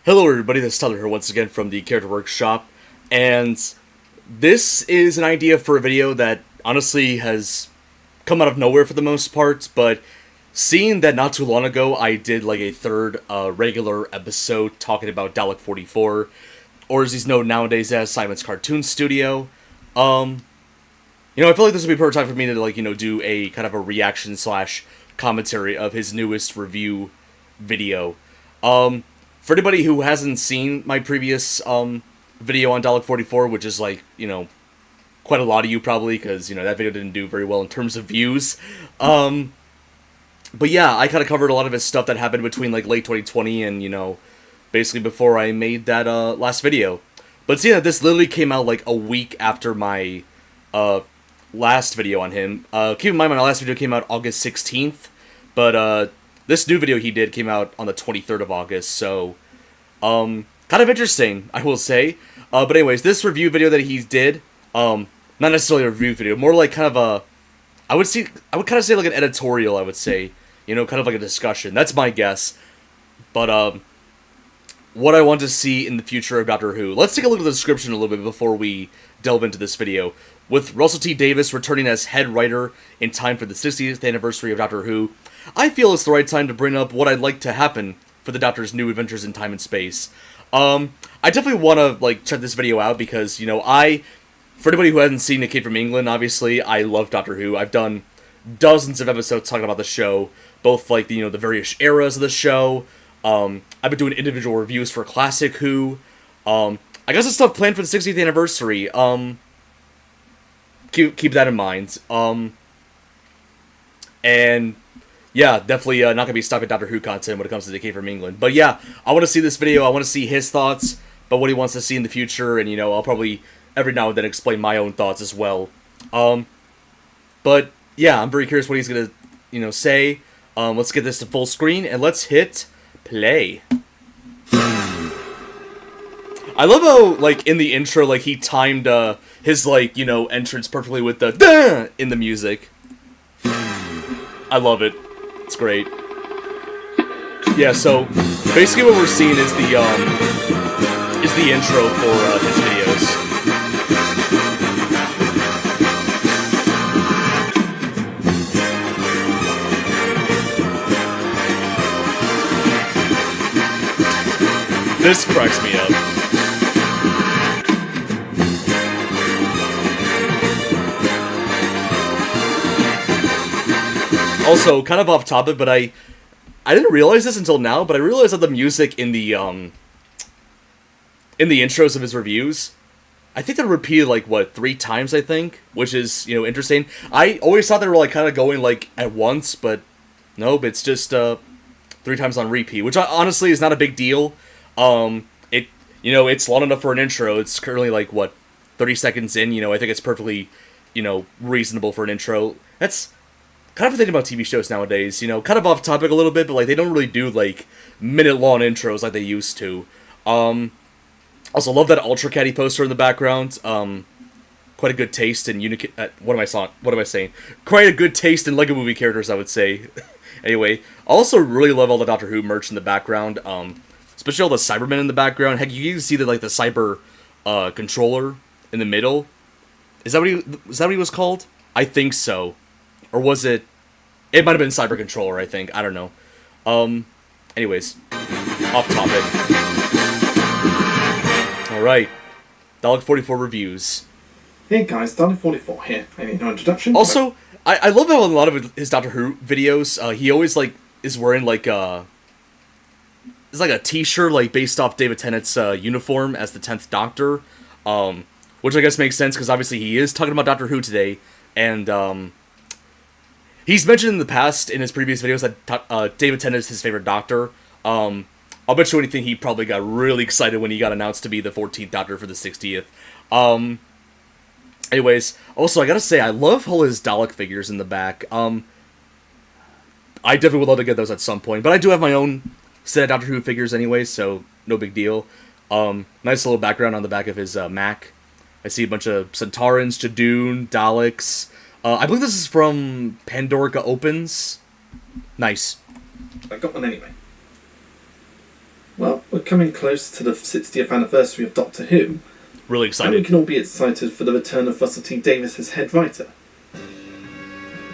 Hello everybody, this is Tyler here once again from the Character Workshop, and this is an idea for a video that honestly has come out of nowhere for the most part, but seeing that not too long ago I did like a third regular episode talking about Dalek44, or as he's known nowadays as Simon's Cartoon Studio, I feel like this would be a perfect time for me to do a kind of a reaction slash commentary of his newest review video. For anybody who hasn't seen my previous video on Dalek44, which is quite a lot of you probably, because that video didn't do very well in terms of views. But yeah, I kind of covered a lot of his stuff that happened between late 2020 and basically before I made that last video. But seeing that this literally came out a week after my last video on him. Keep in mind my last video came out August 16th, but this new video he did came out on the 23rd of August, so, kind of interesting, I will say. But anyways, this review video that he did, not necessarily a review video, more like kind of a, I would kind of say like an editorial, I would say, kind of like a discussion, that's my guess. But, what I want to see in the future of Doctor Who. Let's take a look at the description a little bit before we delve into this video. With Russell T Davies returning as head writer in time for the 60th anniversary of Doctor Who, I feel it's the right time to bring up what I'd like to happen for the Doctor's new adventures in time and space. I definitely want to, check this video out because, for anybody who hasn't seen A Kid from England, obviously, I love Doctor Who. I've done dozens of episodes talking about the show, both, the various eras of the show. I've been doing individual reviews for Classic Who. I got some stuff planned for the 60th anniversary. Keep that in mind. And yeah, definitely not gonna be stuck at Doctor Who content when it comes to Decay from England. But yeah, I want to see this video. I want to see his thoughts, but what he wants to see in the future, and I'll probably every now and then explain my own thoughts as well. But yeah, I'm very curious what he's gonna say. Let's get this to full screen and let's hit play. I love how, in the intro, he timed, his, entrance perfectly with the duh in the music. I love it. It's great. Yeah, so, basically what we're seeing is the intro for, his videos. This cracks me up. Also, kind of off topic, but I didn't realize this until now, but I realized that the music in the intros of his reviews, I think they're repeated 3 times, I think, which is, interesting. I always thought they were kind of going at once, but nope, it's just 3 times on repeat, which honestly is not a big deal. It's long enough for an intro. It's currently 30 seconds in, I think it's perfectly, reasonable for an intro. That's kind of thinking about TV shows nowadays, kind of off topic a little bit, but they don't really do minute-long intros like they used to. Also love that Ultra Caddy poster in the background. Quite a good taste in what am I saying? Quite a good taste in Lego Movie characters, I would say. Anyway, I also really love all the Doctor Who merch in the background. Especially all the Cybermen in the background. Heck, you can see the cyber controller in the middle. Is that what he was called? I think so. Or was it? It might have been Cyber Controller, I think. I don't know. Anyways, off topic. Alright. Dalek44 reviews. Hey guys, Dalek44 here. I need no introduction. Also, I love how a lot of his Doctor Who videos, he always is wearing it's a t-shirt based off David Tennant's uniform as the 10th Doctor. Which I guess makes sense because obviously he is talking about Doctor Who today, and he's mentioned in the past, in his previous videos, that David Tennant is his favorite Doctor. I'll bet you anything he probably got really excited when he got announced to be the 14th Doctor for the 60th. Anyways, also, I gotta say, I love all his Dalek figures in the back. I definitely would love to get those at some point, but I do have my own set of Doctor Who figures anyway, so no big deal. Nice little background on the back of his Mac. I see a bunch of Centaurans, Jadoon, Daleks. I believe this is from Pandorica Opens. Nice. I got one anyway. Well, we're coming close to the 60th anniversary of Doctor Who, Really and we excited. can all be excited for the return of Russell T Davies as head writer.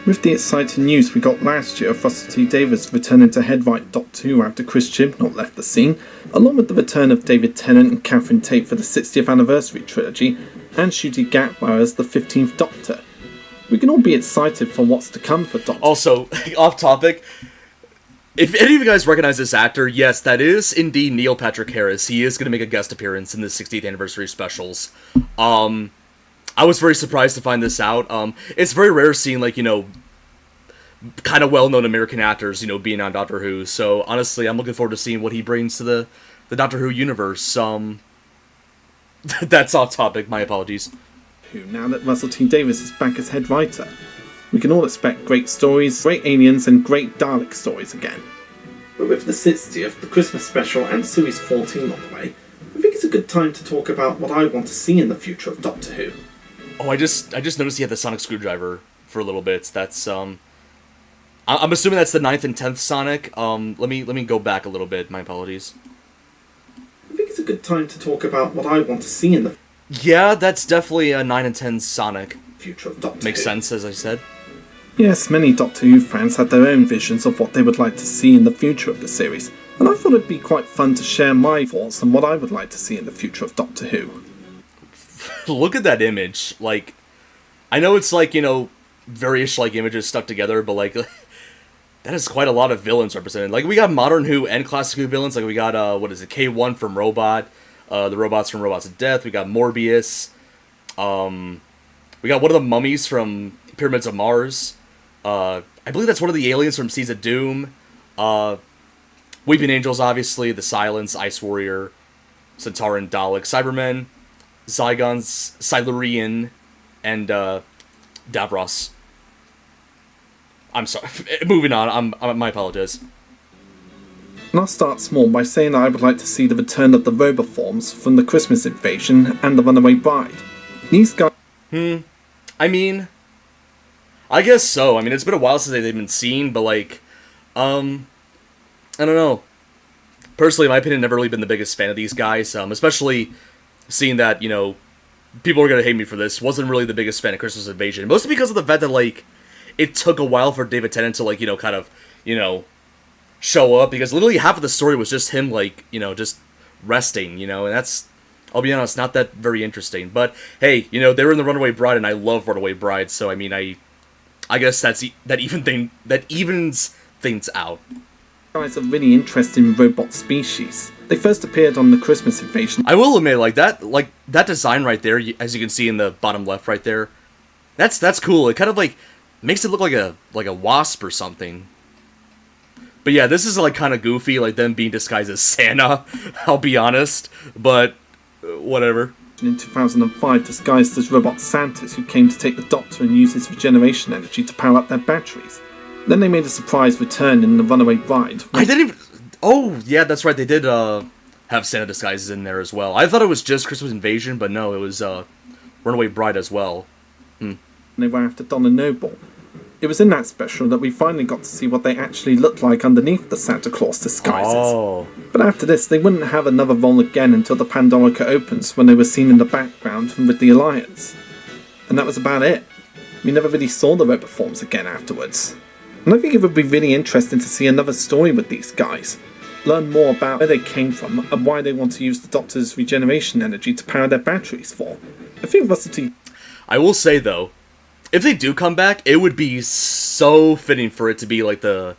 With the exciting news we got last year of Russell T Davies returning to head write Doctor Who after Chris Chibnall left the scene, along with the return of David Tennant and Catherine Tate for the 60th anniversary trilogy, and Ncuti Gatwa as the 15th Doctor, we can all be excited for what's to come for Doctor. Also, off topic, if any of you guys recognize this actor, yes, that is indeed Neil Patrick Harris. He is going to make a guest appearance in the 60th anniversary specials. I was very surprised to find this out. It's very rare seeing, like, kind of well-known American actors, being on Doctor Who. So, honestly, I'm looking forward to seeing what he brings to the Doctor Who universe. That's off topic, my apologies. Now that Russell T Davies is back as head writer, we can all expect great stories, great aliens, and great Dalek stories again. But with the 60th, the Christmas special, and Series 14 on the way, I think it's a good time to talk about what I want to see in the future of Doctor Who. Oh, I just noticed he had the sonic screwdriver for a little bit. That's I'm assuming that's the 9th and 10th Sonic. Let me go back a little bit. My apologies. I think it's a good time to talk about what I want to see in the Yeah, that's definitely a 9 and 10 Sonic. future of Doctor Makes Who. sense, as I said. Yes, many Doctor Who fans had their own visions of what they would like to see in the future of the series, and I thought it'd be quite fun to share my thoughts on what I would like to see in the future of Doctor Who. Look at that image. Like, I know it's like, various like images stuck together, but like that is quite a lot of villains represented. Like, we got modern Who and classic Who villains. Like, we got K1 from Robot, the robots from Robots of Death. We got Morbius. We got one of the mummies from Pyramids of Mars. I believe that's one of the aliens from Seas of Doom. Weeping Angels, obviously. The Silence, Ice Warrior, Centauran, Dalek, Cybermen, Zygons, Silurian, and Davros. I'm sorry. Moving on. My apologies. And I'll start small by saying that I would like to see the return of the Roboforms from the Christmas Invasion and the Runaway Bride. These guys... I mean, I guess so. I mean, it's been a while since they've been seen, but like, I don't know. Personally, in my opinion, never really been the biggest fan of these guys, especially seeing that, people are going to hate me for this, wasn't really the biggest fan of Christmas Invasion. Mostly because of the fact that, like, it took a while for David Tennant to, like, kind of, show up, because literally half of the story was just him, like, just resting, and that's, I'll be honest, not that very interesting. But, hey, they were in the Runaway Bride, and I love Runaway Bride, so, I mean, I guess that evens things out. Guys are really interesting robot species. They first appeared on the Christmas Invasion. I will admit, like that design right there, as you can see in the bottom left right there, that's cool. It kind of like makes it look like a wasp or something. But yeah, this is like kind of goofy, like them being disguised as Santa. I'll be honest, but whatever. In 2005, disguised as robot Santas who came to take the Doctor and use his regeneration energy to power up their batteries. Then they made a surprise return in the Runaway Bride. I didn't even... Oh, yeah, that's right. They did have Santa disguises in there as well. I thought it was just Christmas Invasion, but no, it was Runaway Bride as well. They were after Donna Noble. It was in that special that we finally got to see what they actually looked like underneath the Santa Claus disguises. Oh. But after this, they wouldn't have another role again until the Pandorica opens, when they were seen in the background with the Alliance. And that was about it. We never really saw the Roboforms again afterwards. And I think it would be really interesting to see another story with these guys. Learn more about where they came from and why they want to use the Doctor's regeneration energy to power their batteries for. I think Russell T... I will say, though, if they do come back, it would be so fitting for it to be like the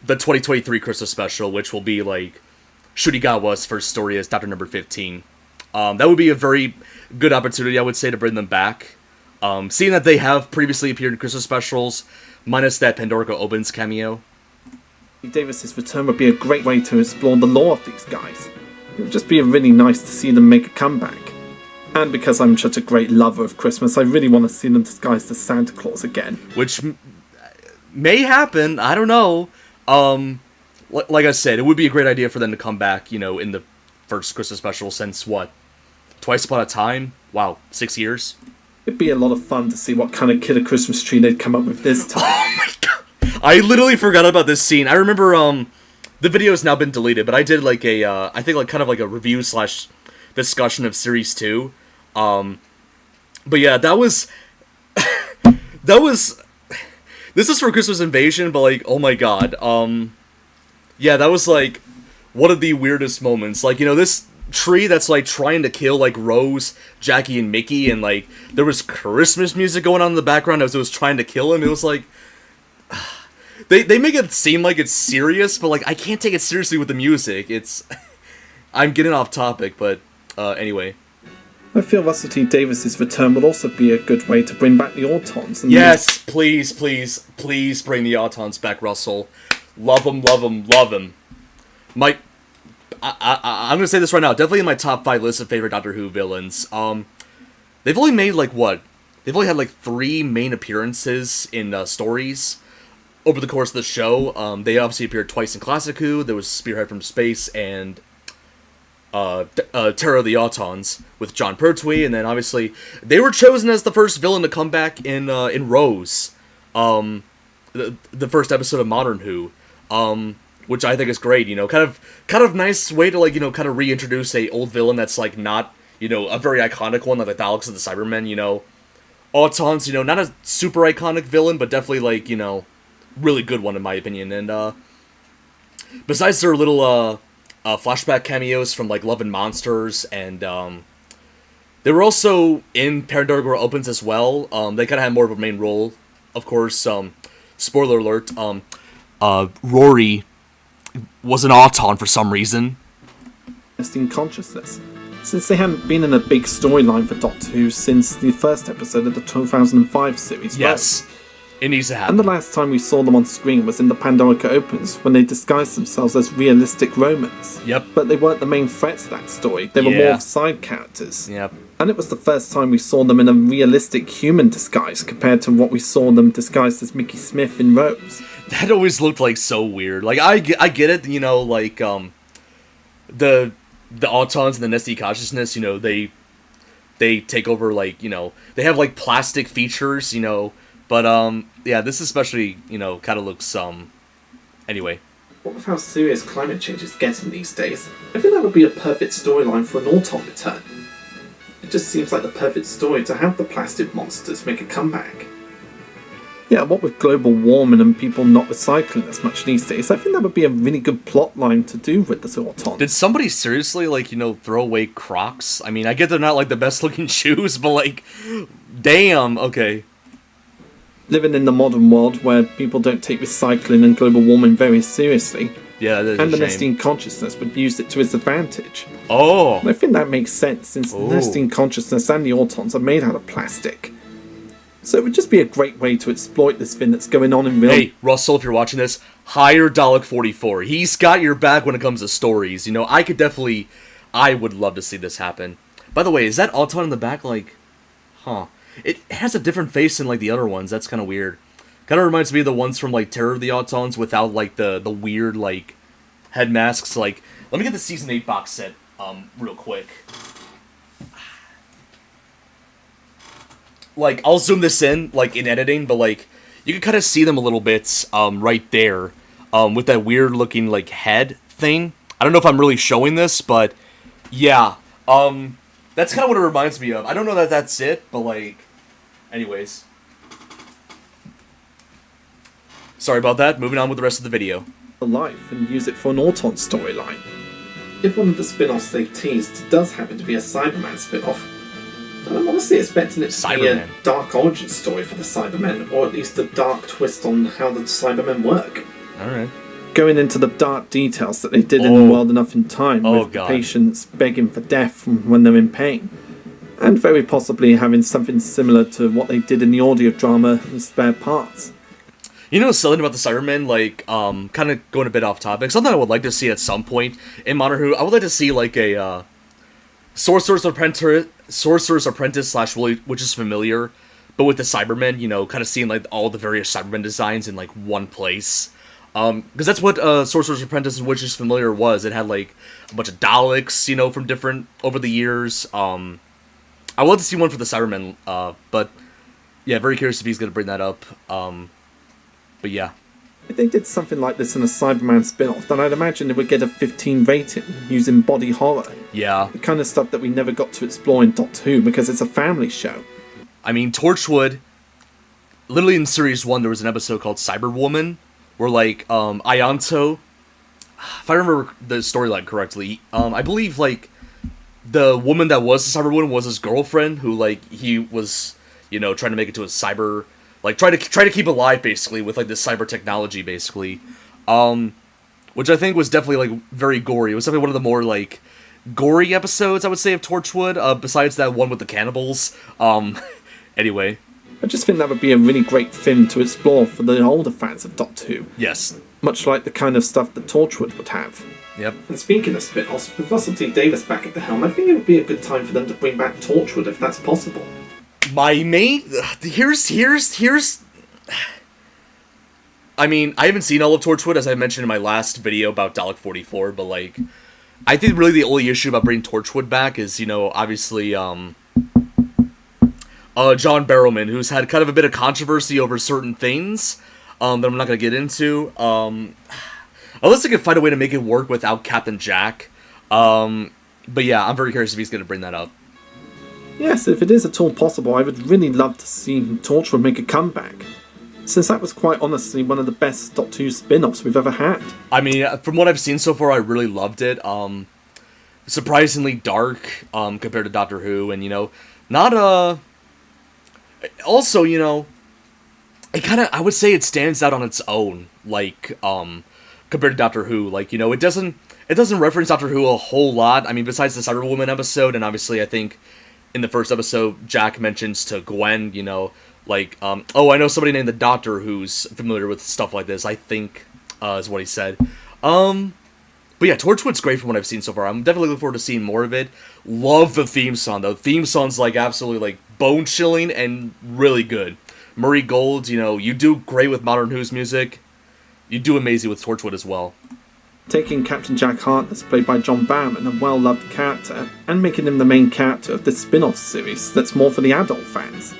2023 Christmas special, which will be like Ncuti Gatwa's first story as Doctor Number 15. That would be a very good opportunity, I would say, to bring them back. Seeing that they have previously appeared in Christmas specials, minus that Pandorica Opens cameo. Davis's return would be a great way to explore the lore of these guys. It would just be really nice to see them make a comeback. And because I'm such a great lover of Christmas, I really want to see them disguised as Santa Claus again. Which may happen, I don't know. Like I said, it would be a great idea for them to come back, in the first Christmas special since, what, Twice Upon a Time? Wow, 6 years? It'd be a lot of fun to see what kind of killer Christmas tree they'd come up with this time. Oh my god! I literally forgot about this scene. I remember, the video has now been deleted, but I did like a, I think like kind of like a review slash discussion of Series 2. But yeah, that was, that was, this is for Christmas Invasion, but like, oh my god, yeah, that was like, one of the weirdest moments. Like, you know, this tree that's like trying to kill like Rose, Jackie, and Mickey, and like, there was Christmas music going on in the background as it was trying to kill him. It was like, They make it seem like it's serious, but like I can't take it seriously with the music. It's I'm getting off topic, but anyway. I feel Russell T Davis's return would also be a good way to bring back the Autons. And yes, please, please, please bring the Autons back, Russell. Love them, love them, love them. I'm gonna say this right now. Definitely in my top 5 list of favorite Doctor Who villains. They've only made like what? They've only had like 3 main appearances in stories over the course of the show. They obviously appeared twice in Classic Who. There was Spearhead from Space and Terror of the Autons with Jon Pertwee, and then obviously they were chosen as the first villain to come back in Rose, the first episode of Modern Who, which I think is great. You know, kind of nice way to like, you know, kind of reintroduce a old villain that's like not, you know, a very iconic one like the Daleks and the Cybermen. You know, Autons, you know, not a super iconic villain, but definitely like, you know, really good one in my opinion. And besides their little flashback cameos from like Love and Monsters, and they were also in Pandora Opens as well. They kind of had more of a main role, of course. Spoiler alert: Rory was an Auton for some reason. In consciousness, since they hadn't been in a big storyline for Doctor Who since the first episode of the 2005 series. Yes. Right? It needs to happen. And the last time we saw them on screen was in the Pandora Opens, when they disguised themselves as realistic Romans. Yep. But they weren't the main threats of that story. They were more of side characters. Yep. And it was the first time we saw them in a realistic human disguise compared to what we saw them disguised as Mickey Smith in Rose. That always looked like so weird. Like I get it, you know, like the Autons and the Nesty Consciousness, you know, they take over, like, you know, they have like plastic features, you know. But, yeah, this especially, you know, kind of looks, anyway. What with how serious climate change is getting these days, I think that would be a perfect storyline for an Auton return. It just seems like the perfect story to have the plastic monsters make a comeback. Yeah, what with global warming and people not recycling as much these days, I think that would be a really good plot line to do with this Auton. Did somebody seriously, like, you know, throw away Crocs? I mean, I get they're not, like, the best-looking shoes, but, like, damn, okay. Living in the modern world where people don't take recycling and global warming very seriously. Yeah, that's and a the shame. Nestine Consciousness would use it to its advantage. Oh! And I think that makes sense, since the Nestine Consciousness and the Autons are made out of plastic. So it would just be a great way to exploit this thing that's going on in real... Hey, Russell, if you're watching this, hire Dalek44. He's got your back when it comes to stories. You know, I would love to see this happen. By the way, is that Auton in the back, like... Huh. It has a different face than, like, the other ones. That's kind of weird. Kind of reminds me of the ones from, like, Terror of the Autons without, like, the weird, like, head masks. Like, let me get the Season 8 box set, real quick. Like, I'll zoom this in, like, in editing, but, like, you can kind of see them a little bit, right there, with that weird-looking, like, head thing. I don't know if I'm really showing this, but, yeah, that's kind of what it reminds me of. I don't know that that's it, but, like... Anyways. Sorry about that. Moving on with the rest of the video. ...life and use it for an Auton storyline. If one of the spin-offs they've teased does happen to be a Cyberman spin-off, then I'm honestly expecting it to be a dark origin story for the Cybermen, or at least a dark twist on how the Cybermen work. Alright. Going into the dark details that they did in World Enough in Time, with God. patients begging for death when they're in pain. And very possibly having something similar to what they did in the audio drama in Spare Parts. You know something about the Cybermen, like, kind of going a bit off topic, something I would like to see at some point in Modern Who, I would like to see, like, a, Sorcerer's Apprentice slash Witch's Familiar, but with the Cybermen, you know, kind of seeing, like, all the various Cybermen designs in, like, one place. Because that's what Sorcerer's Apprentice and Witch's Familiar was. It had, like, a bunch of Daleks, you know, from different, over the years. I would love to see one for the Cybermen, but, yeah, very curious if he's going to bring that up. But, yeah. If they did something like this in a Cyberman spin-off, then I'd imagine it would get a 15 rating, using body horror. Yeah. The kind of stuff that we never got to explore in Doctor Who because it's a family show. I mean, Torchwood, literally in Series 1, there was an episode called Cyberwoman, where, like, Ianto, if I remember the storyline correctly, I believe, like, the woman that was the Cyberwoman was his girlfriend, who, like, he was, you know, trying to make it to a cyber, like, try to keep alive, basically, with, like, this cyber technology, basically, which I think was definitely, like, very gory. It was definitely one of the more, like, gory episodes, I would say, of Torchwood, besides that one with the cannibals. Anyway. I just think that would be a really great thing to explore for the older fans of Doctor Who. Yes. Much like the kind of stuff that Torchwood would have. Yep. And speaking of spin-offs, with Russell T Davies back at the helm, I think it would be a good time for them to bring back Torchwood if that's possible. My main... Here's... I mean, I haven't seen all of Torchwood, as I mentioned in my last video about Dalek44, but, like, I think really the only issue about bringing Torchwood back is, you know, obviously, John Barrowman, who's had kind of a bit of controversy over certain things that I'm not going to get into. Unless they can find a way to make it work without Captain Jack. But yeah, I'm very curious if he's going to bring that up. Yes, if it is at all possible, I would really love to see Torchwood make a comeback. Since that was quite honestly one of the best Doctor Who spin-offs we've ever had. I mean, from what I've seen so far, I really loved it. Surprisingly dark compared to Doctor Who, and, you know, not also, you know, it kind of, I would say it stands out on its own, like, compared to Doctor Who. Like, you know, it doesn't reference Doctor Who a whole lot. I mean, besides the Cyberwoman episode, and obviously I think in the first episode, Jack mentions to Gwen, you know, like, oh, I know somebody named the Doctor who's familiar with stuff like this, I think, is what he said. But yeah, Torchwood's great from what I've seen so far. I'm definitely looking forward to seeing more of it. Love the theme song, though. The theme song's, like, absolutely, like, bone-chilling and really good. Murray Gold, you know, you do great with Modern Who's music. You do amazing with Torchwood as well. Taking Captain Jack Harkness, played by John Barrowman, a well-loved character, and making him the main character of this spin-off series that's more for the adult fans.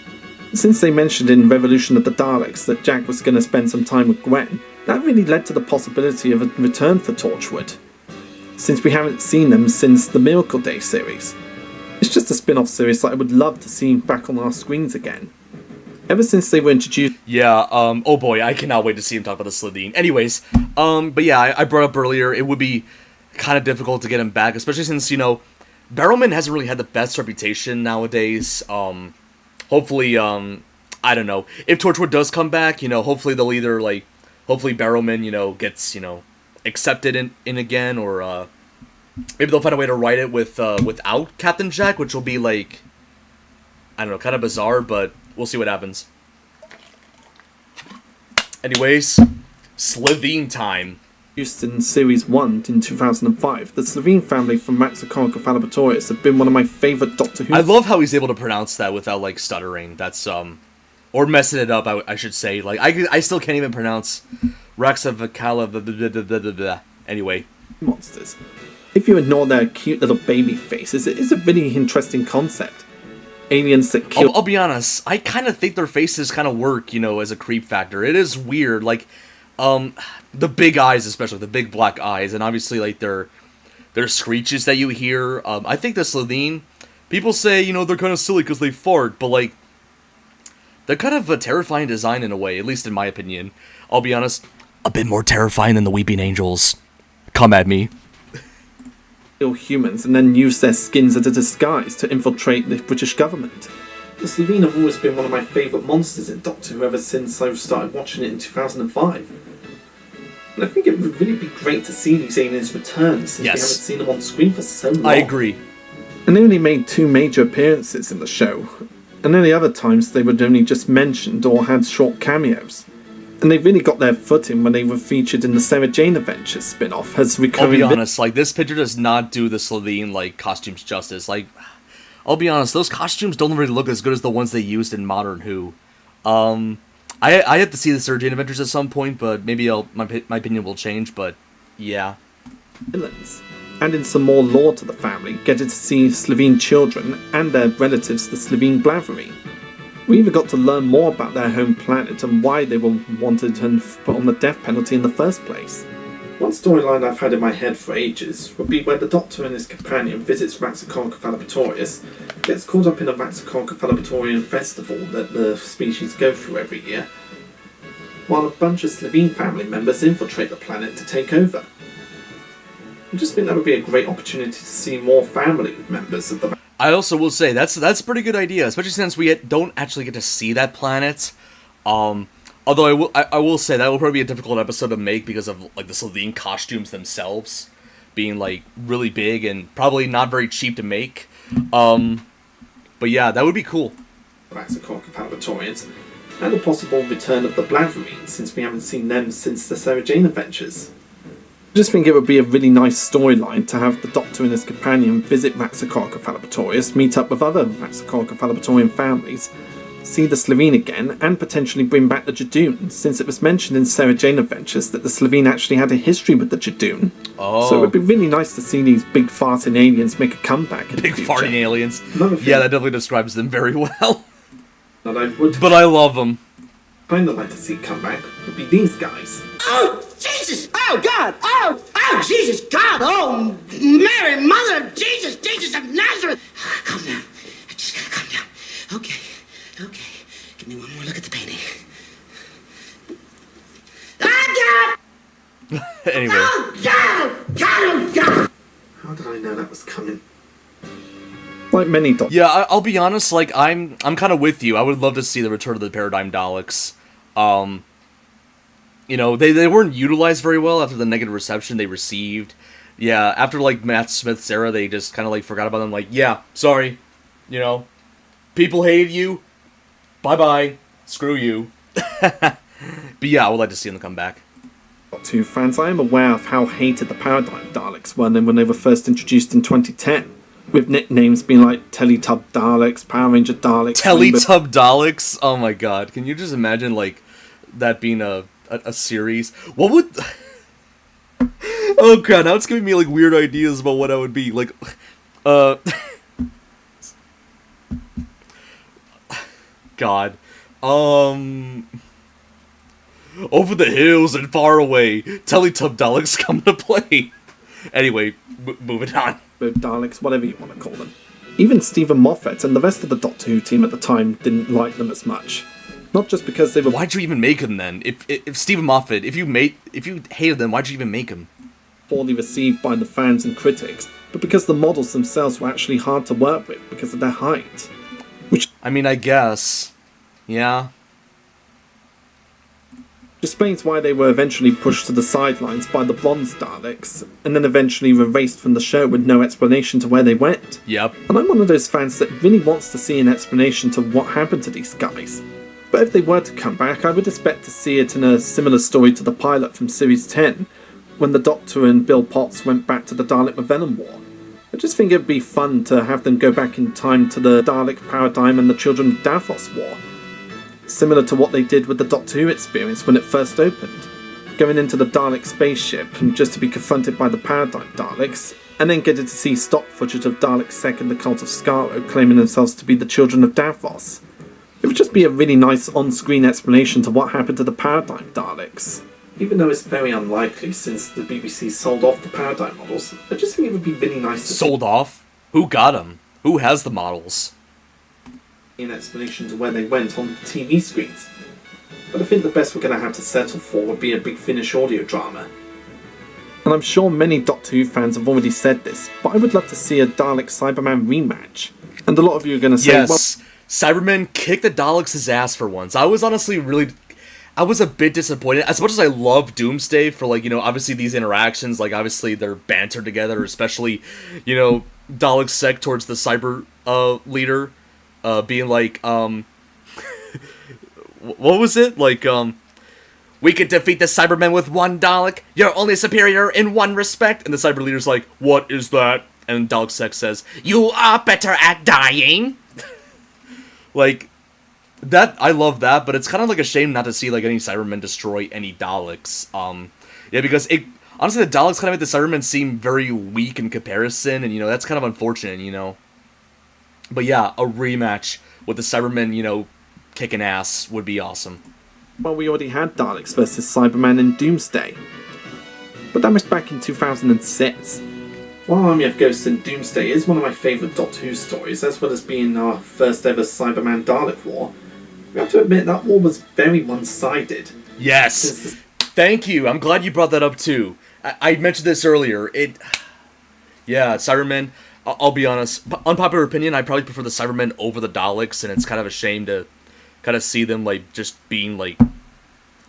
Since they mentioned in Revolution of the Daleks that Jack was going to spend some time with Gwen, that really led to the possibility of a return for Torchwood, since we haven't seen them since the Miracle Day series. It's just a spin-off series that I would love to see back on our screens again. Ever since they were introduced... Yeah, oh boy, I cannot wait to see him talk about the Slitheen. Anyways, but yeah, I brought up earlier, it would be kind of difficult to get him back, especially since, you know, Barrowman hasn't really had the best reputation nowadays. Hopefully, I don't know, if Torchwood does come back, you know, hopefully they'll either, like, hopefully Barrowman, you know, gets, you know, accepted in again, or, maybe they'll find a way to write it with, without Captain Jack, which will be, like, I don't know, kind of bizarre, but we'll see what happens. Anyways, Slitheen time. Used in Series 1 in 2005, the Slitheen family from Maxicorica Falabatorius have been one of my favourite Doctor Who... I love how he's able to pronounce that without, like, stuttering. That's, or messing it up, I should say. Like, I still can't even pronounce Raxavacala. Anyway. Monsters. If you ignore their cute little baby faces, it is a really interesting concept. Aliens that kill... I'll be honest, I kind of think their faces kind of work, you know, as a creep factor. It is weird, like, the big eyes especially, the big black eyes, and obviously, like, their screeches that you hear. I think the Slitheen, people say, you know, they're kind of silly because they fart, but, like, they're kind of a terrifying design in a way, at least in my opinion. I'll be honest, a bit more terrifying than the Weeping Angels. Come at me. Humans and then use their skins as a disguise to infiltrate the British government. The Slitheen have always been one of my favourite monsters in Doctor Who ever since I started watching it in 2005. And I think it would really be great to see these aliens return since we haven't seen them on screen for so long. I agree. And they only made 2 major appearances in the show, and any other times they were only just mentioned or had short cameos. And they really got their footing when they were featured in the Sarah Jane Adventures spin-off as recurring... I'll be honest, like, this picture does not do the Slitheen, like, costumes justice. Like, I'll be honest, those costumes don't really look as good as the ones they used in Modern Who. I have to see the Sarah Jane Adventures at some point, but maybe my opinion will change, but yeah. Villains. Adding some more lore to the family, getting to see Slitheen children and their relatives, the Slitheen Blathereen. We even got to learn more about their home planet and why they were wanted and put on the death penalty in the first place. One storyline I've had in my head for ages would be where the Doctor and his companion visits Raxacoricofallapatorius, gets caught up in a Raxacoricofallapatorian festival that the species go through every year, while a bunch of Slitheen family members infiltrate the planet to take over. I just think that would be a great opportunity to see more family members of the... I also will say, that's a pretty good idea, especially since we don't actually get to see that planet. Although I will say that will probably be a difficult episode to make because of like the Slitheen costumes themselves being like really big and probably not very cheap to make. But yeah, that would be cool. Raxacoricofallapatorians, and a possible return of the Blatherines, since we haven't seen them since the Sarah Jane adventures. I just think it would be a really nice storyline to have the Doctor and his companion visit Raxacoricofallapatorius, meet up with other Raxacoricofallapatorian families, see the Slitheen again, and potentially bring back the Jadoon, since it was mentioned in Sarah Jane Adventures that the Slitheen actually had a history with the Jadoon. Oh. So it would be really nice to see these big farting aliens make a comeback in Big the future. farting aliens. Yeah, that definitely describes them very well. But I love them. I'd like to see come back would be these guys. Oh, Jesus! Oh, God! Oh, Jesus, God! Oh, Mary, Mother of Jesus, Jesus of Nazareth! Calm down. I just gotta calm down. Okay. Give me one more look at the painting. Anyway. Oh, God! How did I know that was coming? Like many Doctors. Yeah, I'll be honest, like, I'm kind of with you. I would love to see the Return of the Paradigm Daleks. You know, they weren't utilized very well after the negative reception they received. Yeah, after, like, Matt Smith's era, they just kind of, like, forgot about them. Like, yeah, sorry. You know, people hated you. Bye-bye. Screw you. But yeah, I would like to see them come back. Doctor Who fans, I am aware of how hated the Paradigm Daleks were when they were first introduced in 2010. With nicknames being like Teletub Daleks, Power Ranger Daleks... Teletub Daleks? Oh my god. Can you just imagine, like, that being a series? What would... Oh god, now it's giving me, like, weird ideas about what I would be. Like, God. Over the hills and far away, Teletub Daleks come to play. Anyway, moving on. Daleks, whatever you want to call them. Even Stephen Moffat and the rest of the Doctor Who team at the time didn't like them as much. Not just because they were... Why'd you even make them then? If Stephen Moffat, if you hated them, why'd you even make them? Poorly received by the fans and critics, but because the models themselves were actually hard to work with because of their height. Which... I mean, I guess. Yeah. explains why they were eventually pushed to the sidelines by the Bronze Daleks, and then eventually erased from the show with no explanation to where they went. Yep. And I'm one of those fans that really wants to see an explanation to what happened to these guys. But if they were to come back, I would expect to see it in a similar story to the pilot from Series 10, when the Doctor and Bill Potts went back to the Dalek-Mavellan War. I just think it'd be fun to have them go back in time to the Dalek Paradigm and the Children of Davros War. Similar to what they did with the Doctor Who experience when it first opened. Going into the Dalek spaceship and just to be confronted by the Paradigm Daleks, and then getting to see stock footage of Dalek Sec and the Cult of Skaro claiming themselves to be the Children of Davros. It would just be a really nice on-screen explanation to what happened to the Paradigm Daleks. Even though it's very unlikely since the BBC sold off the Paradigm models, I just think it would be really nice to Sold off? Who got them? Who has the models? see an explanation to where they went on TV screens. But I think the best we're going to have to settle for would be a Big Finish audio drama. And I'm sure many Doctor Who fans have already said this, but I would love to see a Dalek Cyberman rematch. And a lot of you are going to say, yes, well, Cybermen kicked the Daleks' ass for once. I was honestly I was a bit disappointed. As much as I love Doomsday for, like, you know, obviously these interactions, like, obviously they're banter together, especially, you know, Dalek Sec towards the Cyber leader, being like, what was it? Like, we could defeat the Cybermen with one Dalek. You're only superior in one respect. And the Cyber leader's like, what is that? And Dalek Sec says, you are better at dying. Like, that, I love that, but it's kind of like a shame not to see, like, any Cybermen destroy any Daleks. Yeah, because honestly, the Daleks kind of make the Cybermen seem very weak in comparison, and, you know, that's kind of unfortunate, you know. But yeah, a rematch with the Cybermen, you know, kicking ass would be awesome. Well, we already had Daleks versus Cybermen in Doomsday. But that was back in 2006. While Army of Ghosts in Doomsday is one of my favourite Doctor Who stories, as well as being our first ever Cyberman Dalek war, we have to admit that war was very one-sided. Yes! Thank you! I'm glad you brought that up too. I mentioned this earlier. Yeah, Cybermen, I'll be honest, unpopular opinion, I probably prefer the Cybermen over the Daleks, and it's kind of a shame to kind of see them, like, just being, like,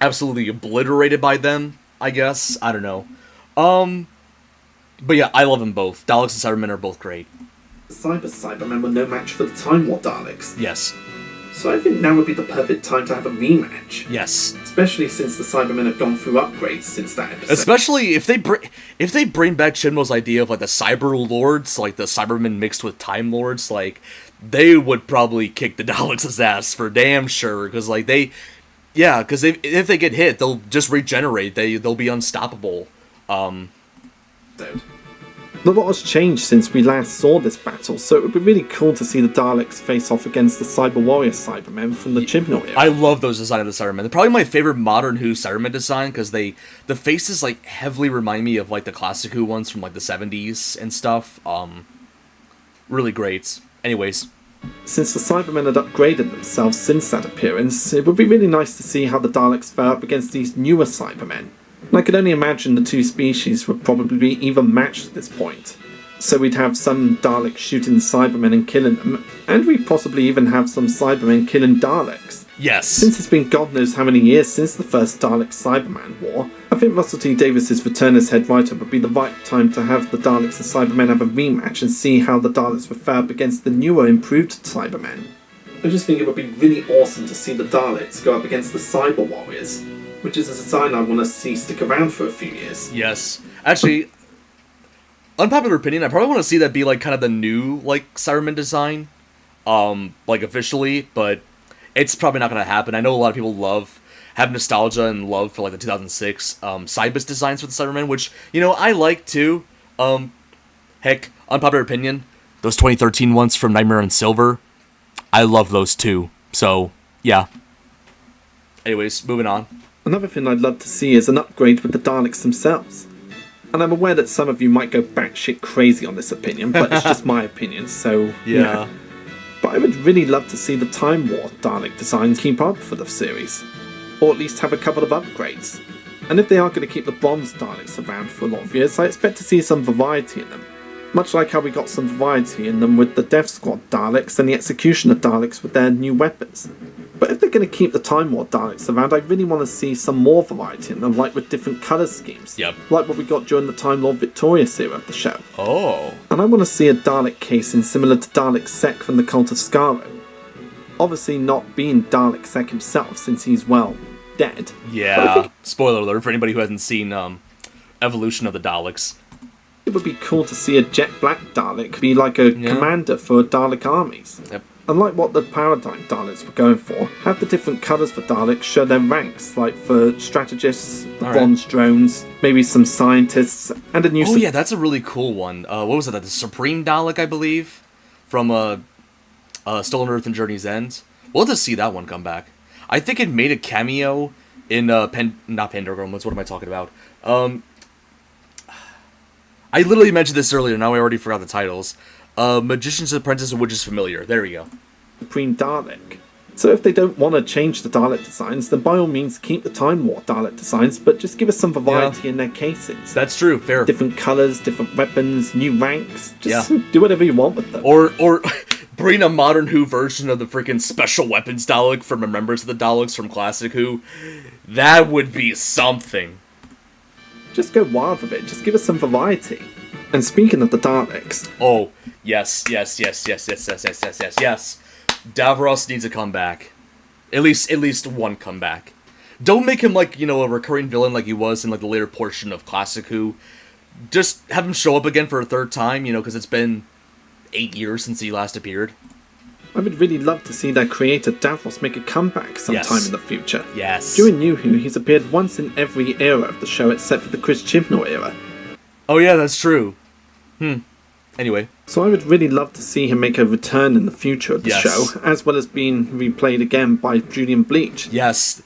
absolutely obliterated by them, I guess. I don't know. But yeah, I love them both. Daleks and Cybermen are both great. The Cybermen were no match for the Time War Daleks. Yes. So I think now would be the perfect time to have a rematch. Yes. Especially since the Cybermen have gone through upgrades since that episode. Especially if they bring back Shinmo's idea of, like, the Cyber Lords, like the Cybermen mixed with Time Lords, like, they would probably kick the Daleks' ass for damn sure, because, like, because if they get hit, they'll just regenerate. They'll be unstoppable. A lot has changed since we last saw this battle, so it would be really cool to see the Daleks face off against the Cyber Warrior Cybermen from the Chibnall era. I love those designs of the Cybermen. They're probably my favorite modern Who Cybermen design, because the faces, like, heavily remind me of, like, the classic Who ones from, like, the 70s and stuff. Really great. Anyways. Since the Cybermen had upgraded themselves since that appearance, it would be really nice to see how the Daleks fare up against these newer Cybermen. And I could only imagine the two species would probably be even matched at this point. So we'd have some Daleks shooting Cybermen and killing them, and we'd possibly even have some Cybermen killing Daleks. Yes. Since it's been God knows how many years since the first Dalek-Cyberman war, I think Russell T Davies' return as head writer would be the right time to have the Daleks and Cybermen have a rematch and see how the Daleks would fare up against the newer, improved Cybermen. I just think it would be really awesome to see the Daleks go up against the Cyber Warriors, which is a design I want to see stick around for a few years. Yes. Actually, unpopular opinion, I probably want to see that be, like, kind of the new, like, Cyberman design, like, officially, but it's probably not going to happen. I know a lot of people have nostalgia and love for, like, the 2006 Cybus designs for the Cybermen, which, you know, I like too. Heck, unpopular opinion, those 2013 ones from Nightmare on Silver, I love those too. So, yeah. Anyways, moving on. Another thing I'd love to see is an upgrade with the Daleks themselves. And I'm aware that some of you might go batshit crazy on this opinion, but it's just my opinion, so yeah. But I would really love to see the Time War Dalek designs keep up for the series, or at least have a couple of upgrades. And if they are going to keep the bronze Daleks around for a lot of years, I expect to see some variety in them. Much like how we got some variety in them with the Death Squad Daleks and the Executioner Daleks with their new weapons. But if they're going to keep the Time War Daleks around, I really want to see some more variety in them, like with different colour schemes. Yep. Like what we got during the Time Lord Victorious era of the show. Oh. And I want to see a Dalek casing similar to Dalek Sek from the Cult of Skaro. Obviously not being Dalek Sek himself, since he's, well, dead. Yeah. Spoiler alert for anybody who hasn't seen Evolution of the Daleks. It would be cool to see a jet black Dalek be like a commander for Dalek armies. Yep. And like what the Paradigm Daleks were going for, have the different colours for Daleks show their ranks, like for strategists, the bronze drones, maybe some scientists, and a new... Oh yeah, that's a really cool one. What was it? The Supreme Dalek, I believe? From Stolen Earth and Journey's End. We'll have to see that one come back. I think it made a cameo in not Pandora, what am I talking about? I literally mentioned this earlier, now I already forgot the titles. Magician's Apprentice and Witch's Familiar. There we go. Supreme Dalek. So if they don't want to change the Dalek designs, then by all means keep the Time War Dalek designs, but just give us some variety in their casings. That's true, fair. Different colours, different weapons, new ranks. Just do whatever you want with them. Or bring a modern Who version of the freaking Special Weapons Dalek from Remembrance of the Daleks from Classic Who. That would be something. Just go wild with it. Just give us some variety. And speaking of the Daleks... Oh, yes. Davros needs a comeback. At least one comeback. Don't make him like, a recurring villain like he was in like the later portion of Classic Who. Just have him show up again for a third time, because it's been 8 years since he last appeared. I would really love to see their creator Davros make a comeback sometime in the future. Yes. During New Who, he's appeared once in every era of the show except for the Chris Chibnall era. Oh yeah, that's true. Anyway. So I would really love to see him make a return in the future of the show, as well as being replayed again by Julian Bleach. Yes,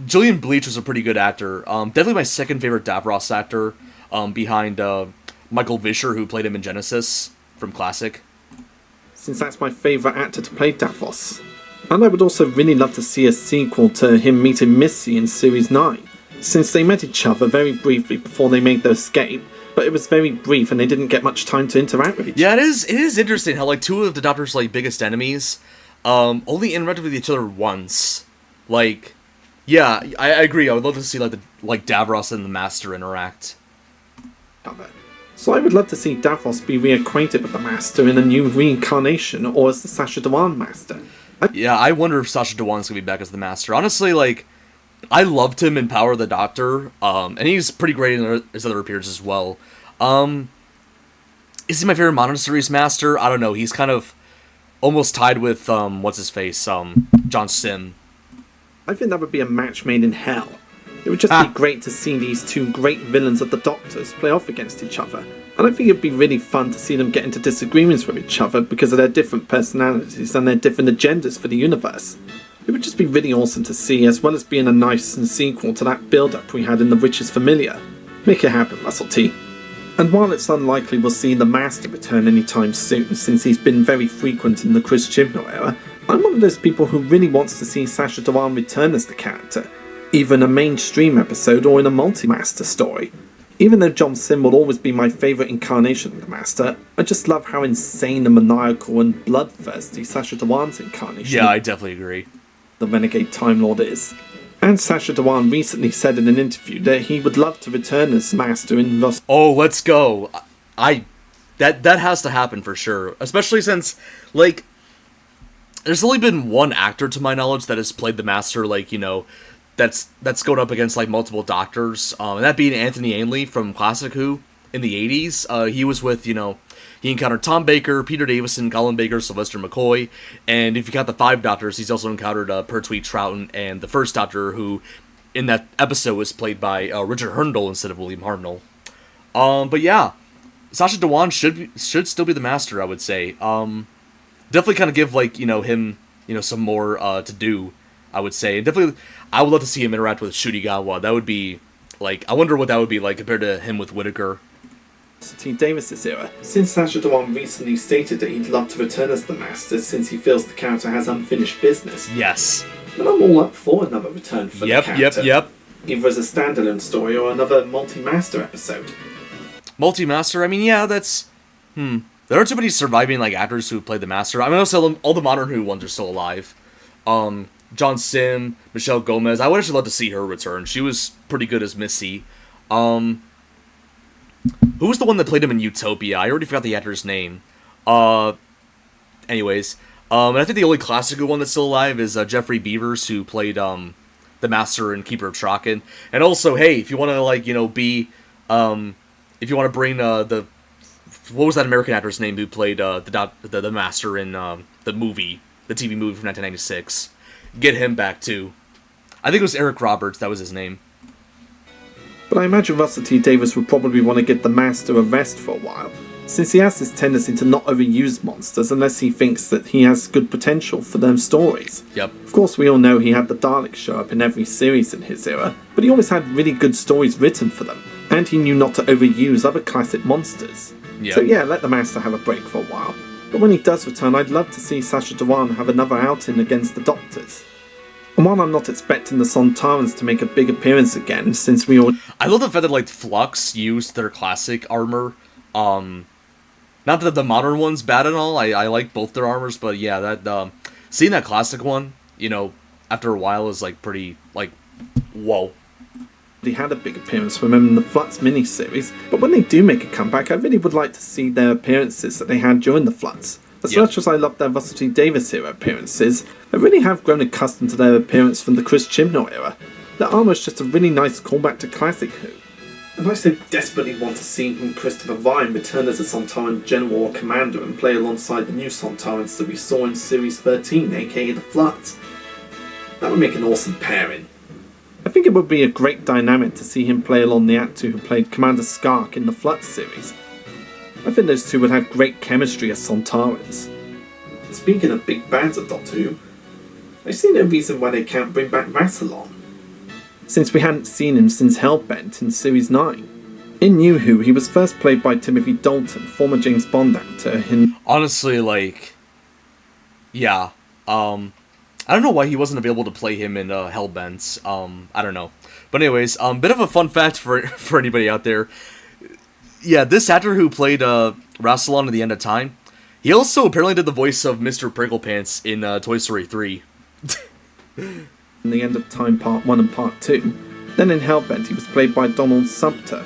Julian Bleach was a pretty good actor. Definitely my second favorite Davros actor, behind Michael Vischer, who played him in Genesis from Classic. Since that's my favourite actor to play Davros. And I would also really love to see a sequel to him meeting Missy in Series 9, since they met each other very briefly before they made their escape, but it was very brief and they didn't get much time to interact with each other. Yeah, it is interesting how, like, two of the Doctor's, like, biggest enemies, only interacted with each other once. Like, yeah, I agree, I would love to see, like Davros and the Master interact. So I would love to see Davros be reacquainted with the Master in a new reincarnation, or as the Sacha Dhawan Master. Yeah, I wonder if Sacha Dhawan's gonna be back as the Master. Honestly, like, I loved him in Power of the Doctor, and he's pretty great in his other appearances as well. Is he my favorite modern series Master? I don't know. He's kind of almost tied with, what's-his-face, John Sim. I think that would be a match made in hell. It would just be great to see these two great villains of the Doctors play off against each other. And I think it'd be really fun to see them get into disagreements with each other because of their different personalities and their different agendas for the universe. It would just be really awesome to see, as well as being a nice sequel to that build-up we had in The Witch is Familiar. Make it happen, Russell T. And while it's unlikely we'll see the Master return anytime soon, since he's been very frequent in the Chris Chibnall era, I'm one of those people who really wants to see Sacha Dhawan return as the character, either in a mainstream episode or in a multi-Master story. Even though John Sim will always be my favourite incarnation of the Master, I just love how insane and maniacal and bloodthirsty Sacha Dhawan's incarnation, yeah, I definitely agree, the Renegade Time Lord, is. And Sacha Dhawan recently said in an interview that he would love to return as Master in Rust. Oh, let's go. That has to happen for sure. Especially since, like, there's only been one actor to my knowledge that has played the Master, like, you know, that's going up against, like, multiple Doctors. And that being Anthony Ainley from Classic Who in the 80s. He was with, you know, he encountered Tom Baker, Peter Davison, Colin Baker, Sylvester McCoy, and if you count the 5 Doctors, he's also encountered Pertwee Troughton and the first Doctor, who in that episode was played by Richard Herndl instead of William Hartnell. But yeah, Sacha Dhawan should still be the Master, I would say. Definitely kind of give, like, you know, him, you know, some more to do, I would say. And definitely, I would love to see him interact with Shudigawa. That would be, like, I wonder what that would be like compared to him with Whittaker. T. Davis's era, since Sacha Dhawan recently stated that he'd love to return as the Master since he feels the character has unfinished business. Yes. And I'm all up for another return for the character. Yep. Either as a standalone story or another multi-Master episode. Multi-Master, I mean, yeah, that's... There aren't too many surviving, like, actors who played the Master. I mean, also, all the modern Who ones are still alive. John Sim, Michelle Gomez, I would actually love to see her return. She was pretty good as Missy. Who was the one that played him in Utopia? I already forgot the actor's name. Anyways. And I think the only classic one that's still alive is Jeffrey Beavers, who played the Master in Keeper of Traken. And also, hey, if you want to, like, you know, be... if you want to bring the... What was that American actor's name who played the Master in the movie, the TV movie from 1996? Get him back, too. I think it was Eric Roberts, that was his name. But I imagine Russell T. Davies would probably want to give the Master a rest for a while, since he has this tendency to not overuse monsters unless he thinks that he has good potential for their stories. Yep. Of course, we all know he had the Daleks show up in every series in his era, but he always had really good stories written for them, and he knew not to overuse other classic monsters. Yep. So yeah, let the Master have a break for a while. But when he does return, I'd love to see Sacha Dhawan have another outing against the Doctors. And while I'm not expecting the Sontarans to make a big appearance again, since we all... I love the fact that, like, Flux used their classic armor. Not that the modern one's bad at all, I like both their armors, but yeah, that, seeing that classic one, you know, after a while is, like, pretty, like, whoa. They had a big appearance from them in the Flux miniseries, but when they do make a comeback, I really would like to see their appearances that they had during the Flux. As much as I love their Russell T. Davies era appearances, I really have grown accustomed to their appearance from the Chris Chibnall era. Their armour is just a really nice callback to Classic Who. And I so desperately want to see Christopher Vine return as a Sontaran General or Commander and play alongside the new Sontarans that we saw in Series 13, aka the Floods. That would make an awesome pairing. I think it would be a great dynamic to see him play along the actor who played Commander Skark in the Flux series. I think those two would have great chemistry as Sontarans. Speaking of big bads of Doctor Who, I see no reason why they can't bring back Rassilon, since we hadn't seen him since Hellbent in Series 9. In New Who, he was first played by Timothy Dalton, former James Bond actor in... Honestly, like... Yeah. I don't know why he wasn't available to play him in Hellbent. I don't know. But anyways, bit of a fun fact for anybody out there. Yeah, this actor who played Rassilon at the End of Time, he also apparently did the voice of Mr. Pricklepants in Toy Story 3. In The End of Time Part 1 and Part 2. Then in Hellbent he was played by Donald Sumpter,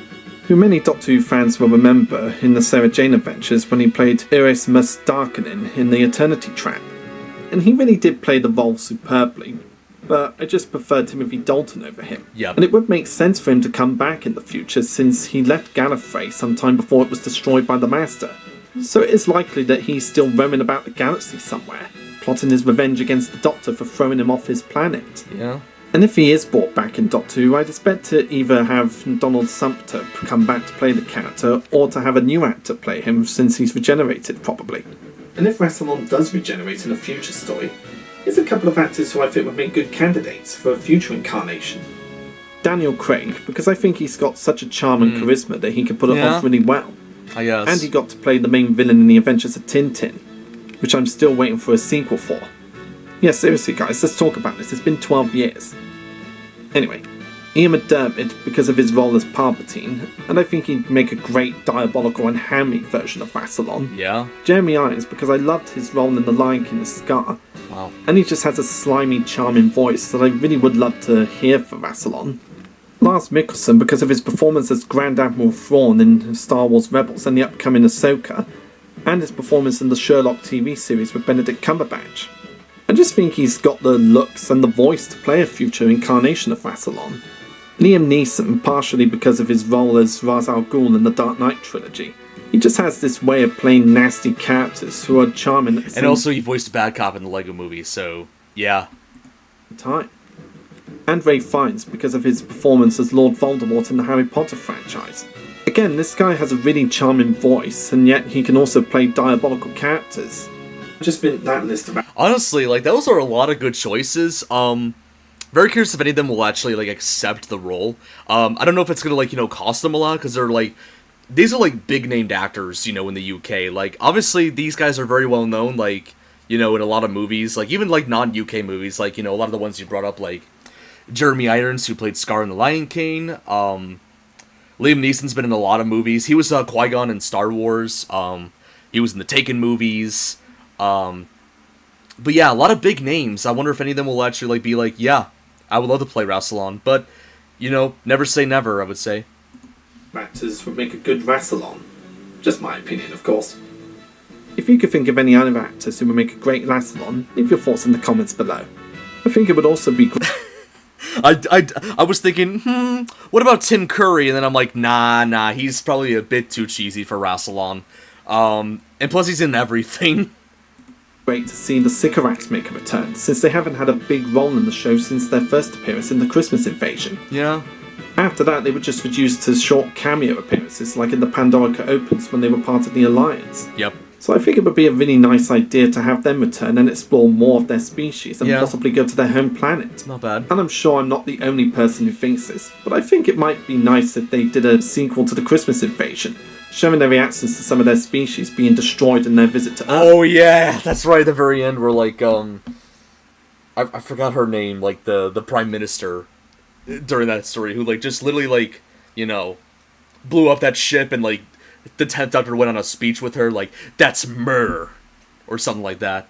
who many Doctor Who fans will remember in the Sarah Jane Adventures when he played Erasmus Darkening in The Eternity Trap. And he really did play the role superbly, but I just prefer Timothy Dalton over him. Yep. And it would make sense for him to come back in the future since he left Gallifrey sometime before it was destroyed by the Master. So it is likely that he's still roaming about the galaxy somewhere, plotting his revenge against the Doctor for throwing him off his planet. Yeah. And if he is brought back in Doctor Who, I'd expect to either have Donald Sumpter come back to play the character, or to have a new actor play him since he's regenerated, probably. And if Rassilon does regenerate in a future story, here's a couple of actors who I think would make good candidates for a future incarnation. Daniel Craig, because I think he's got such a charm and charisma that he could pull it off really well. I guess. And he got to play the main villain in The Adventures of Tintin, which I'm still waiting for a sequel for. Yeah, seriously guys, let's talk about this. It's been 12 years. Anyway, Ian McDiarmid, because of his role as Palpatine, and I think he'd make a great diabolical and hammy version of Rassilon. Yeah. Jeremy Irons, because I loved his role in The Lion King as Scar. Wow. And he just has a slimy, charming voice that I really would love to hear for Rassilon. Lars Mikkelsen, because of his performance as Grand Admiral Thrawn in Star Wars Rebels and the upcoming Ahsoka, and his performance in the Sherlock TV series with Benedict Cumberbatch. I just think he's got the looks and the voice to play a future incarnation of Rassilon. Liam Neeson, partially because of his role as Ra's al Ghul in the Dark Knight trilogy. He just has this way of playing nasty characters who are charming at the same And also he voiced Bad Cop in the Lego movie, so yeah. time. And Ray Fiennes, because of his performance as Lord Voldemort in the Harry Potter franchise. Again, this guy has a really charming voice, and yet he can also play diabolical characters. I just think that list of... Honestly, like, those are a lot of good choices. Very curious if any of them will actually, like, accept the role. I don't know if it's gonna, like, you know, cost them a lot, because they're, like... These are, like, big-named actors, you know, in the UK. Like, obviously, these guys are very well-known, like, you know, in a lot of movies. Like, even, like, non-UK movies. Like, you know, a lot of the ones you brought up, like... Jeremy Irons, who played Scar in The Lion King. Liam Neeson's been in a lot of movies. He was Qui-Gon in Star Wars. He was in the Taken movies. But yeah, a lot of big names. I wonder if any of them will actually like be like, yeah, I would love to play Rassilon. But, you know, never say never, I would say. Actors would make a good Rassilon. Just my opinion, of course. If you could think of any other actors who would make a great Rassilon, leave your thoughts in the comments below. I think it would also be great. I was thinking, what about Tim Curry? And then I'm like, nah, he's probably a bit too cheesy for Rassilon. And plus he's in everything. Great to see the Sycorax make a return, since they haven't had a big role in the show since their first appearance in the Christmas Invasion. Yeah. After that, they were just reduced to short cameo appearances, like in the Pandorica Opens when they were part of the Alliance. Yep. So I think it would be a really nice idea to have them return and explore more of their species and possibly go to their home planet. Not bad. And I'm sure I'm not the only person who thinks this, but I think it might be nice if they did a sequel to the Christmas Invasion, showing their reactions to some of their species being destroyed in their visit to Earth. Oh yeah, that's right, at the very end where like, I forgot her name, like the Prime Minister during that story, who like just literally like, you know, blew up that ship and like, the 10th Doctor went on a speech with her, like, that's murder, or something like that.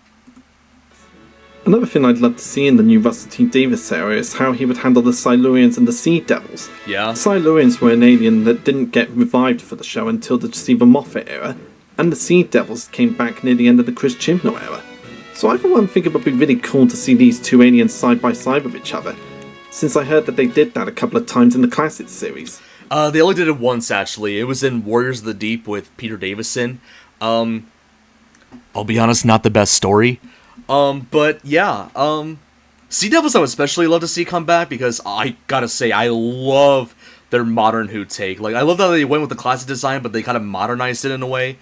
Another thing I'd love to see in the new Russell T Davies era is how he would handle the Silurians and the Sea Devils. Yeah. The Silurians were an alien that didn't get revived for the show until the Stephen Moffat era, and the Sea Devils came back near the end of the Chris Chibnall era. So I for one think it would be really cool to see these two aliens side by side with each other, since I heard that they did that a couple of times in the Classics series. They only did it once, actually. It was in Warriors of the Deep with Peter Davison. I'll be honest, not the best story. But yeah, Sea Devils I would especially love to see come back, because I gotta say, I love their modern Who take. Like, I love that they went with the classic design, but they kind of modernized it in a way.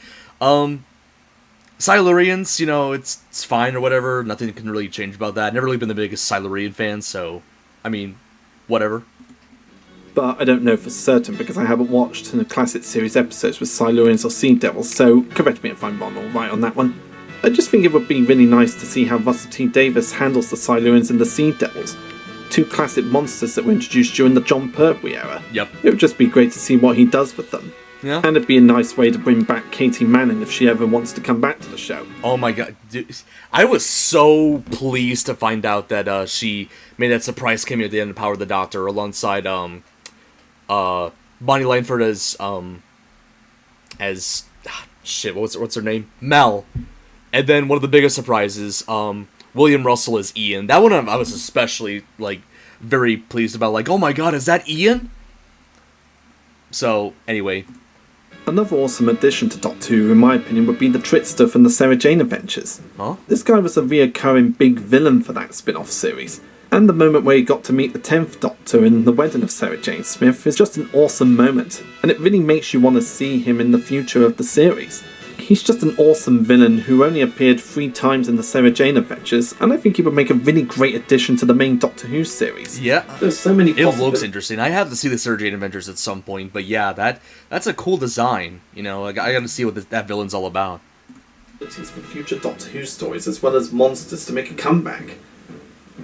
Silurians, you know, it's fine or whatever. Nothing can really change about that. Never really been the biggest Silurian fan, so, I mean, whatever. But I don't know for certain because I haven't watched the classic series episodes with Silurians or Sea Devils, so correct me if I'm wrong or right on that one. I just think it would be really nice to see how Russell T Davies handles the Silurians and the Sea Devils, two classic monsters that were introduced during the John Pertwee era. Yep. It would just be great to see what he does with them. Yeah. And it'd be a nice way to bring back Katie Manning if she ever wants to come back to the show. Oh my god, dude, I was so pleased to find out that she made that surprise cameo at the end of Power of the Doctor alongside Bonnie Langford as shit, what's her name? Mel. And then one of the biggest surprises, William Russell as Ian. That one I was especially, like, very pleased about. Like, oh my god, is that Ian? So, anyway. Another awesome addition to Doctor Who, in my opinion, would be the Trickster from the Sarah Jane Adventures. Huh? This guy was a reoccurring big villain for that spin-off series. And the moment where he got to meet the 10th Doctor in the wedding of Sarah Jane Smith is just an awesome moment, and it really makes you want to see him in the future of the series. He's just an awesome villain who only appeared 3 times in the Sarah Jane Adventures, and I think he would make a really great addition to the main Doctor Who series. Yeah. There's so many It looks interesting. I have to see the Sarah Jane Adventures at some point, but yeah, that's a cool design. You know, like, I gotta see what that villain's all about. For future Doctor Who stories, as well as monsters to make a comeback.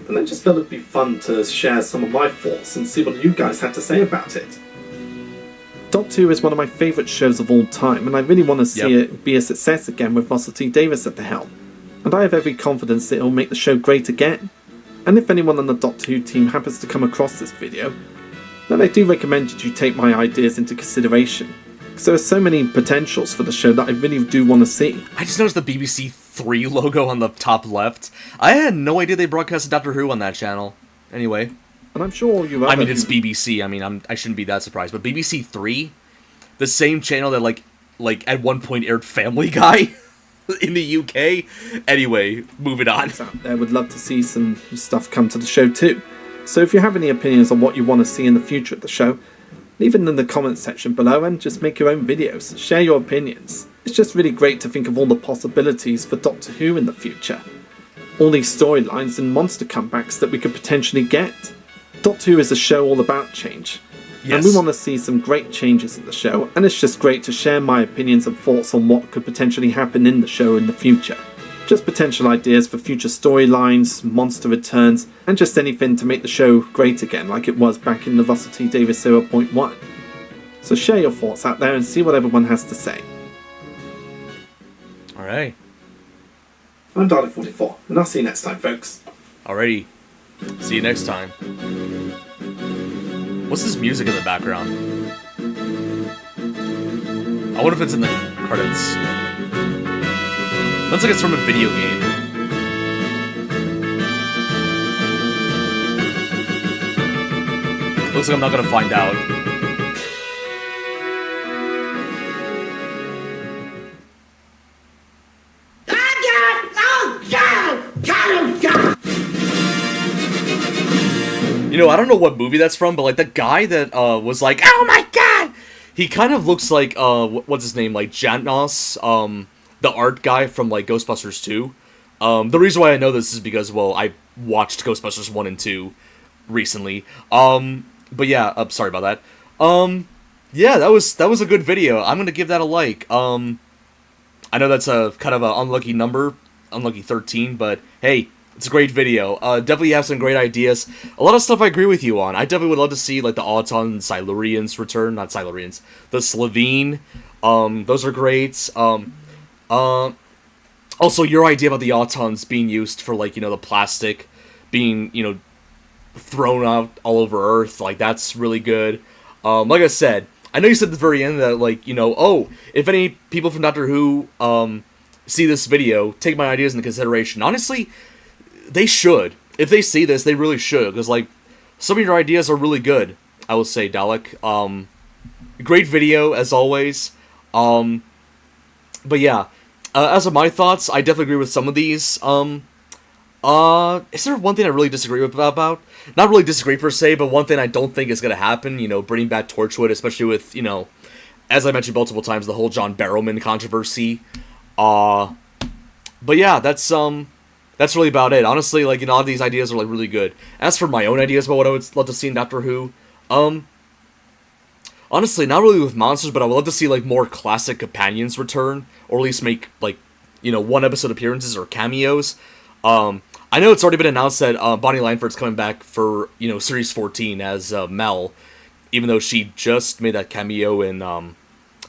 And I just felt it'd be fun to share some of my thoughts and see what you guys had to say about it. Doctor Who is one of my favourite shows of all time, and I really want to see it be a success again with Russell T Davies at the helm. And I have every confidence that it'll make the show great again. And if anyone on the Doctor Who team happens to come across this video, then I do recommend that you take my ideas into consideration. Because there are so many potentials for the show that I really do want to see. I just noticed the BBC 3 logo on the top left. I had no idea they broadcasted Doctor Who on that channel. Anyway. And I'm sure you. I mean, it's BBC. I mean, I shouldn't be that surprised. But BBC 3, the same channel that like at one point aired Family Guy in the UK. Anyway, moving on. I would love to see some stuff come to the show too. So if you have any opinions on what you want to see in the future of the show, leave it in the comments section below and just make your own videos. Share your opinions. It's just really great to think of all the possibilities for Doctor Who in the future. All these storylines and monster comebacks that we could potentially get. Doctor Who is a show all about change. Yes. And we want to see some great changes in the show, and it's just great to share my opinions and thoughts on what could potentially happen in the show in the future. Just potential ideas for future storylines, monster returns, and just anything to make the show great again like it was back in the Russell T Davies 0.1. So share your thoughts out there and see what everyone has to say. Alright. I'm Dalek44, and I'll see you next time, folks. Alrighty. See you next time. What's this music in the background? I wonder if it's in the credits. Looks like it's from a video game. Looks like I'm not gonna find out. You know, I don't know what movie that's from, but like the guy that was like, "Oh my god!" He kind of looks like what's his name, like Janos, the art guy from like Ghostbusters 2. The reason why I know this is because, well, I watched Ghostbusters 1 and 2 recently. But yeah, sorry about that. Yeah, that was a good video. I'm gonna give that a like. I know that's a kind of an unlucky number, unlucky 13, but hey, it's a great video. Definitely have some great ideas. A lot of stuff I agree with you on. I definitely would love to see like the Auton and Silurians return, not Silurians, the Slovene. Those are great. Also, your idea about the Autons being used for, like, you know, the plastic being, you know, thrown out all over Earth, like, that's really good. Like I said, I know you said at the very end that, like, you know, oh, if any people from Doctor Who, see this video, take my ideas into consideration. Honestly, they should. If they see this, they really should, because, like, some of your ideas are really good, I will say, Dalek. Great video, as always. But yeah, as of my thoughts, I definitely agree with some of these. Is there one thing I really disagree about? Not really disagree per se, but one thing I don't think is gonna happen, you know, bringing back Torchwood, especially with, you know, as I mentioned multiple times, the whole John Barrowman controversy. But yeah, that's really about it. Honestly, like, you know, all these ideas are, like, really good. As for my own ideas about what I would love to see in Doctor Who, honestly, not really with monsters, but I would love to see, like, more classic companions return, or at least make, like, you know, one-episode appearances or cameos. I know it's already been announced that Bonnie Langford's coming back for, you know, Series 14 as Mel, even though she just made that cameo in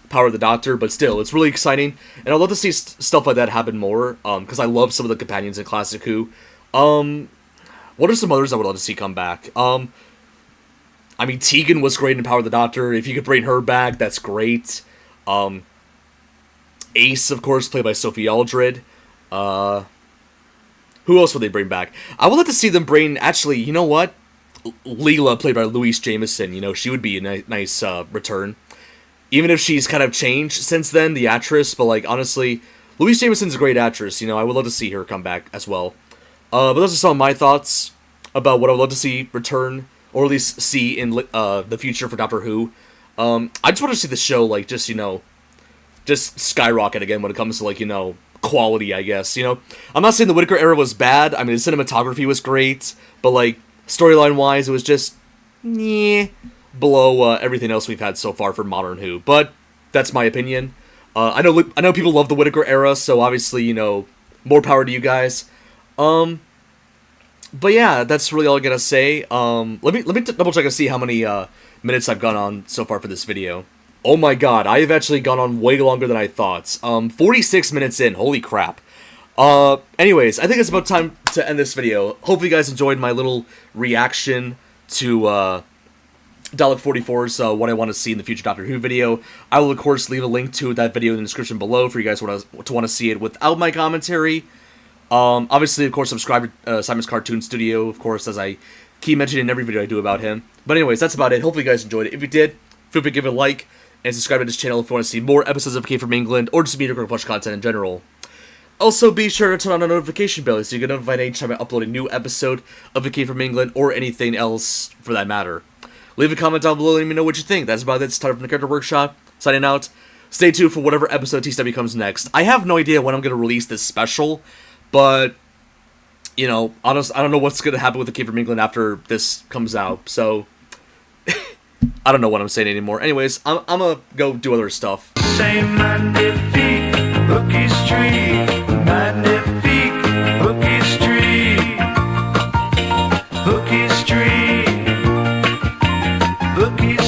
Power of the Doctor, but still, it's really exciting, and I'd love to see stuff like that happen more, because I love some of the companions in Classic Who. What are some others I would love to see come back? I mean, Tegan was great in Power of the Doctor. If you could bring her back, that's great. Ace, of course, played by Sophie Aldred. Who else would they bring back? I would love to see them bring, actually, you know what? Leela, played by Louise Jameson, you know, she would be a nice return. Even if she's kind of changed since then, the actress, but, like, honestly, Louise Jameson's a great actress, you know, I would love to see her come back as well. But those are some of my thoughts about what I would love to see return, or at least see in the future for Doctor Who. I just want to see the show, like, just, you know, just skyrocket again when it comes to, like, you know, quality, I guess, you know? I'm not saying the Whittaker era was bad, I mean, the cinematography was great, but, like, storyline-wise, it was just, below everything else we've had so far for modern Who, but that's my opinion. I know people love the Whittaker era, so obviously, you know, more power to you guys. But yeah, that's really all I gotta say. Let me double check and see how many minutes I've gone on so far for this video. Oh my god, I have actually gone on way longer than I thought. 46 minutes in, holy crap. Anyways, I think it's about time to end this video. Hopefully you guys enjoyed my little reaction to Dalek44's what I want to see in the future Doctor Who video. I will, of course, leave a link to that video in the description below for you guys to want to see it without my commentary. Obviously, of course, subscribe to Simon's Cartoon Studio, of course, as I keep mentioning in every video I do about him. But anyways, that's about it. Hopefully you guys enjoyed it. If you did, feel free to give it a like and subscribe to this channel if you want to see more episodes of Came From England or just Media Girl Plush content in general. Also, be sure to turn on the notification bell so you get notified anytime I upload a new episode of The Came From England or anything else for that matter. Leave a comment down below and let me know what you think. That's about it. It's time from the Character Workshop. Signing out. Stay tuned for whatever episode TCW comes next. I have no idea when I'm going to release this special, but, you know, honestly, I don't know what's going to happen with The Came From England after this comes out, so I don't know what I'm saying anymore. Anyways, I'm going to go do other stuff. Cookies